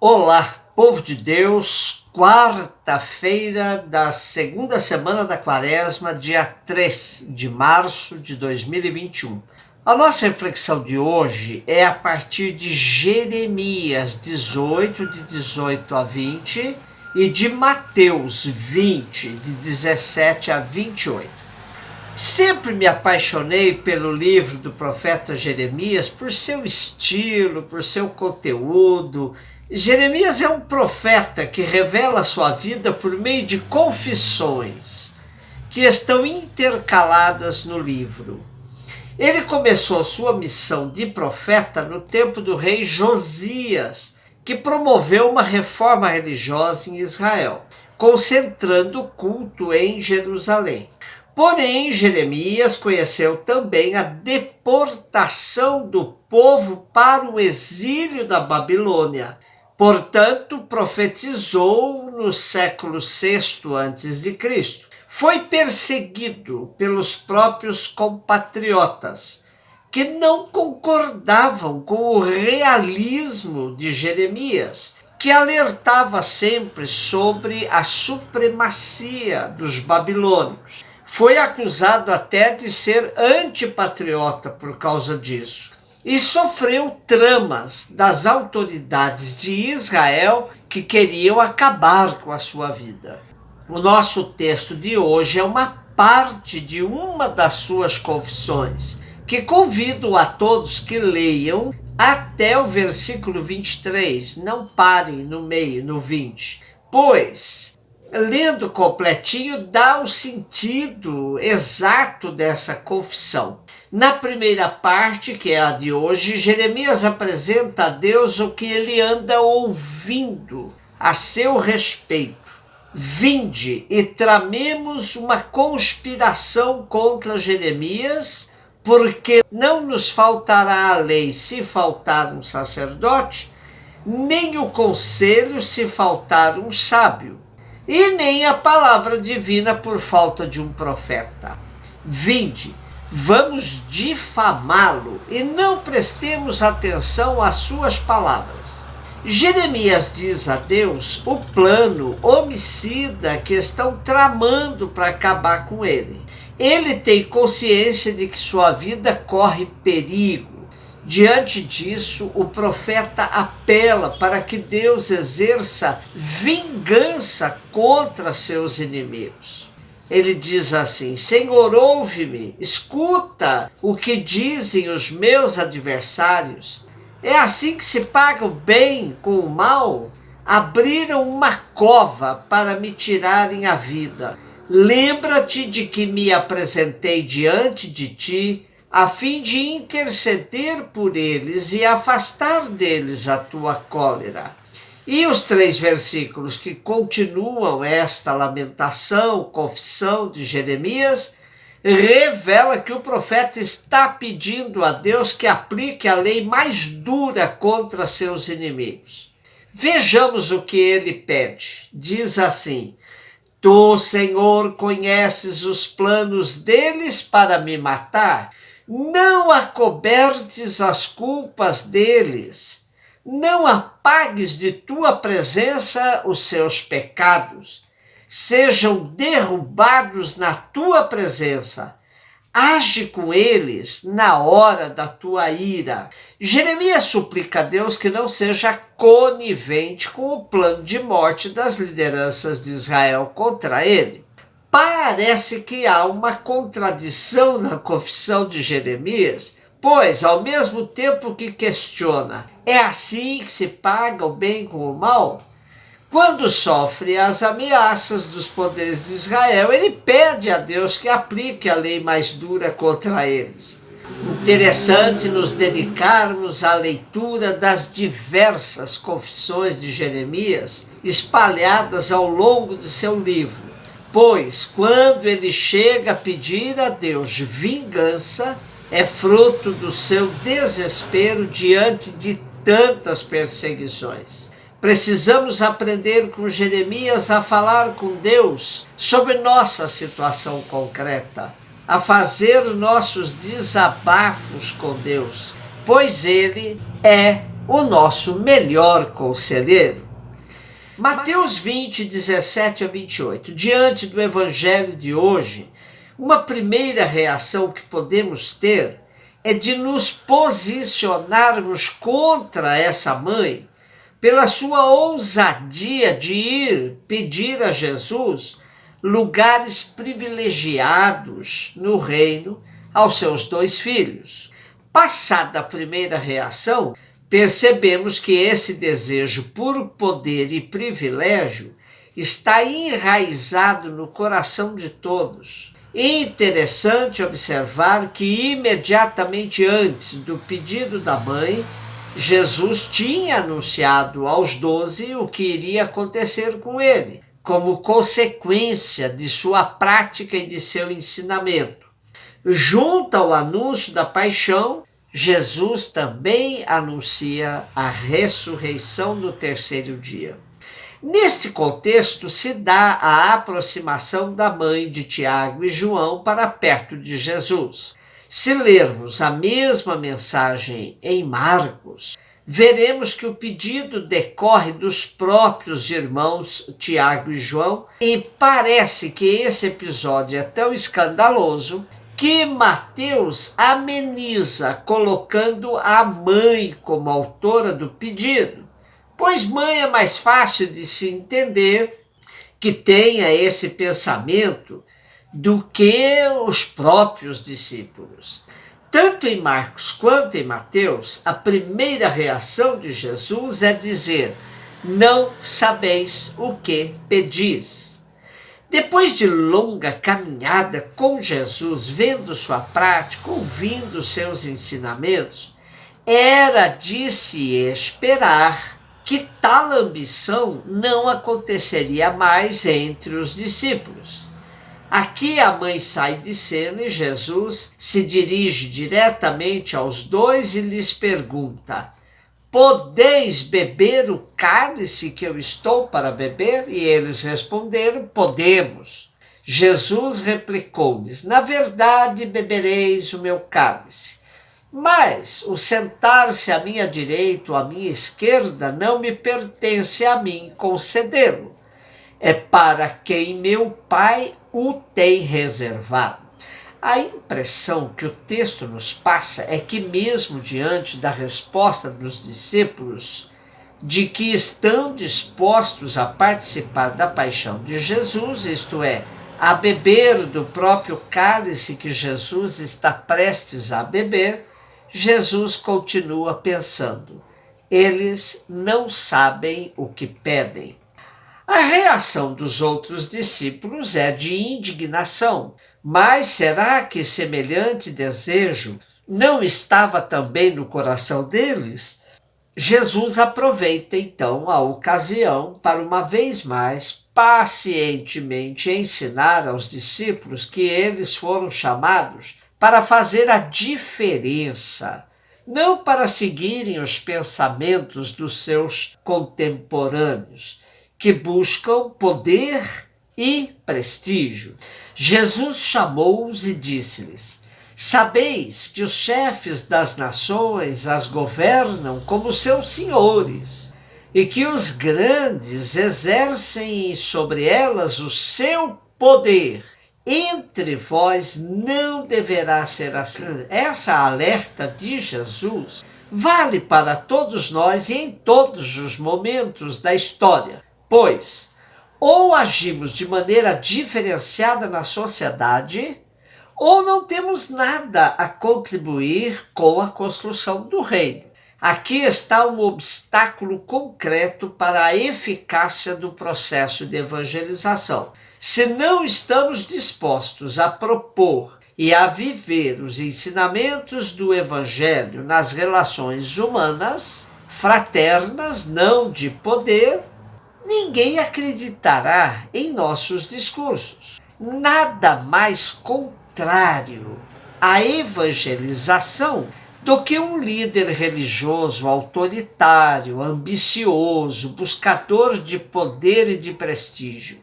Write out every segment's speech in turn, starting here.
Olá, povo de Deus, quarta-feira da segunda semana da Quaresma, dia 3 de março de 2021. A nossa reflexão de hoje é a partir de Jeremias 18, de 18 a 20, e de Mateus 20, de 17 a 28. Sempre me apaixonei pelo livro do profeta Jeremias por seu estilo, por seu conteúdo. Jeremias é um profeta que revela sua vida por meio de confissões que estão intercaladas no livro. Ele começou sua missão de profeta no tempo do rei Josias, que promoveu uma reforma religiosa em Israel, concentrando o culto em Jerusalém. Porém, Jeremias conheceu também a deportação do povo para o exílio da Babilônia. Portanto, profetizou no século VI a.C. Foi perseguido pelos próprios compatriotas, que não concordavam com o realismo de Jeremias, que alertava sempre sobre a supremacia dos babilônios. Foi acusado até de ser antipatriota por causa disso. E sofreu tramas das autoridades de Israel que queriam acabar com a sua vida. O nosso texto de hoje é uma parte de uma das suas confissões, que convido a todos que leiam até o versículo 23, não parem no meio, no 20, pois lendo completinho dá o sentido exato dessa confissão. Na primeira parte, que é a de hoje, Jeremias apresenta a Deus o que ele anda ouvindo a seu respeito. Vinde e tramemos uma conspiração contra Jeremias, porque não nos faltará a lei se faltar um sacerdote, nem o conselho se faltar um sábio, e nem a palavra divina por falta de um profeta. Vinde, vamos difamá-lo e não prestemos atenção às suas palavras. Jeremias diz a Deus o plano homicida que estão tramando para acabar com ele. Ele tem consciência de que sua vida corre perigo. Diante disso, o profeta apela para que Deus exerça vingança contra seus inimigos. Ele diz assim: Senhor, ouve-me, escuta o que dizem os meus adversários. É assim que se paga o bem com o mal? Abriram uma cova para me tirarem a vida. Lembra-te de que me apresentei diante de ti, a fim de interceder por eles e afastar deles a tua cólera. E os 3 versículos que continuam esta lamentação, confissão de Jeremias, revela que o profeta está pedindo a Deus que aplique a lei mais dura contra seus inimigos. Vejamos o que ele pede. Diz assim: Tu, Senhor, conheces os planos deles para me matar. Não acobertes as culpas deles, não apagues de tua presença os seus pecados, sejam derrubados na tua presença, age com eles na hora da tua ira. Jeremias suplica a Deus que não seja conivente com o plano de morte das lideranças de Israel contra ele. Parece que há uma contradição na confissão de Jeremias, pois, ao mesmo tempo que questiona, é assim que se paga o bem com o mal? Quando sofre as ameaças dos poderes de Israel, ele pede a Deus que aplique a lei mais dura contra eles. Interessante nos dedicarmos à leitura das diversas confissões de Jeremias espalhadas ao longo de seu livro. Pois, quando ele chega a pedir a Deus vingança, é fruto do seu desespero diante de tantas perseguições. Precisamos aprender com Jeremias a falar com Deus sobre nossa situação concreta, a fazer nossos desabafos com Deus, pois Ele é o nosso melhor conselheiro. Mateus 20, 17 a 28. Diante do evangelho de hoje, uma primeira reação que podemos ter é de nos posicionarmos contra essa mãe pela sua ousadia de ir pedir a Jesus lugares privilegiados no reino aos seus 2 filhos. Passada a primeira reação, percebemos que esse desejo por poder e privilégio está enraizado no coração de todos. Interessante observar que imediatamente antes do pedido da mãe, Jesus tinha anunciado aos 12 o que iria acontecer com ele, como consequência de sua prática e de seu ensinamento. Junto ao anúncio da paixão, Jesus também anuncia a ressurreição no terceiro dia. Nesse contexto se dá a aproximação da mãe de Tiago e João para perto de Jesus. Se lermos a mesma mensagem em Marcos, veremos que o pedido decorre dos próprios irmãos Tiago e João, e parece que esse episódio é tão escandaloso que Mateus ameniza colocando a mãe como autora do pedido, pois mãe é mais fácil de se entender que tenha esse pensamento do que os próprios discípulos. Tanto em Marcos quanto em Mateus, a primeira reação de Jesus é dizer: não sabeis o que pedis. Depois de longa caminhada com Jesus, vendo sua prática, ouvindo seus ensinamentos, era de se esperar que tal ambição não aconteceria mais entre os discípulos. Aqui a mãe sai de cena e Jesus se dirige diretamente aos 2 e lhes pergunta: podeis beber o cálice que eu estou para beber? E eles responderam: podemos. Jesus replicou-lhes: na verdade bebereis o meu cálice, mas o sentar-se à minha direita ou à minha esquerda não me pertence a mim concedê-lo. É para quem meu Pai o tem reservado. A impressão que o texto nos passa é que, mesmo diante da resposta dos discípulos de que estão dispostos a participar da paixão de Jesus, isto é, a beber do próprio cálice que Jesus está prestes a beber, Jesus continua pensando: eles não sabem o que pedem. A reação dos outros discípulos é de indignação. Mas será que semelhante desejo não estava também no coração deles? Jesus aproveita então a ocasião para uma vez mais pacientemente ensinar aos discípulos que eles foram chamados para fazer a diferença, não para seguirem os pensamentos dos seus contemporâneos, que buscam poder e prestígio. Jesus chamou-os e disse-lhes: sabeis que os chefes das nações as governam como seus senhores, e que os grandes exercem sobre elas o seu poder. Entre vós não deverá ser assim. Essa alerta de Jesus vale para todos nós e em todos os momentos da história, pois ou agimos de maneira diferenciada na sociedade, ou não temos nada a contribuir com a construção do reino. Aqui está um obstáculo concreto para a eficácia do processo de evangelização. Se não estamos dispostos a propor e a viver os ensinamentos do Evangelho nas relações humanas, fraternas, não de poder, ninguém acreditará em nossos discursos. Nada mais contrário à evangelização do que um líder religioso autoritário, ambicioso, buscador de poder e de prestígio.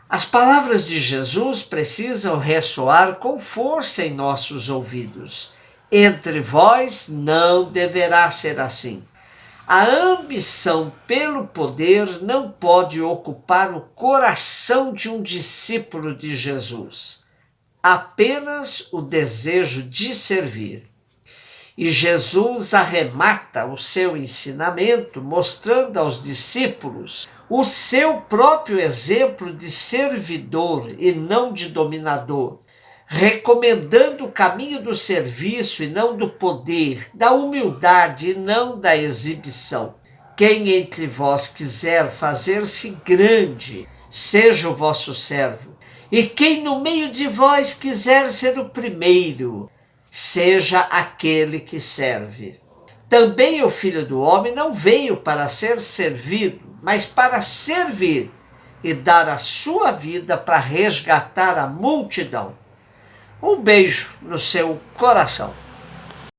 As palavras de Jesus precisam ressoar com força em nossos ouvidos. Entre vós não deverá ser assim. A ambição pelo poder não pode ocupar o coração de um discípulo de Jesus. Apenas o desejo de servir. E Jesus arremata o seu ensinamento mostrando aos discípulos o seu próprio exemplo de servidor e não de dominador, recomendando o caminho do serviço e não do poder, da humildade e não da exibição. Quem entre vós quiser fazer-se grande, seja o vosso servo. E quem no meio de vós quiser ser o primeiro, seja aquele que serve. Também o Filho do Homem não veio para ser servido, mas para servir e dar a sua vida para resgatar a multidão. Um beijo no seu coração.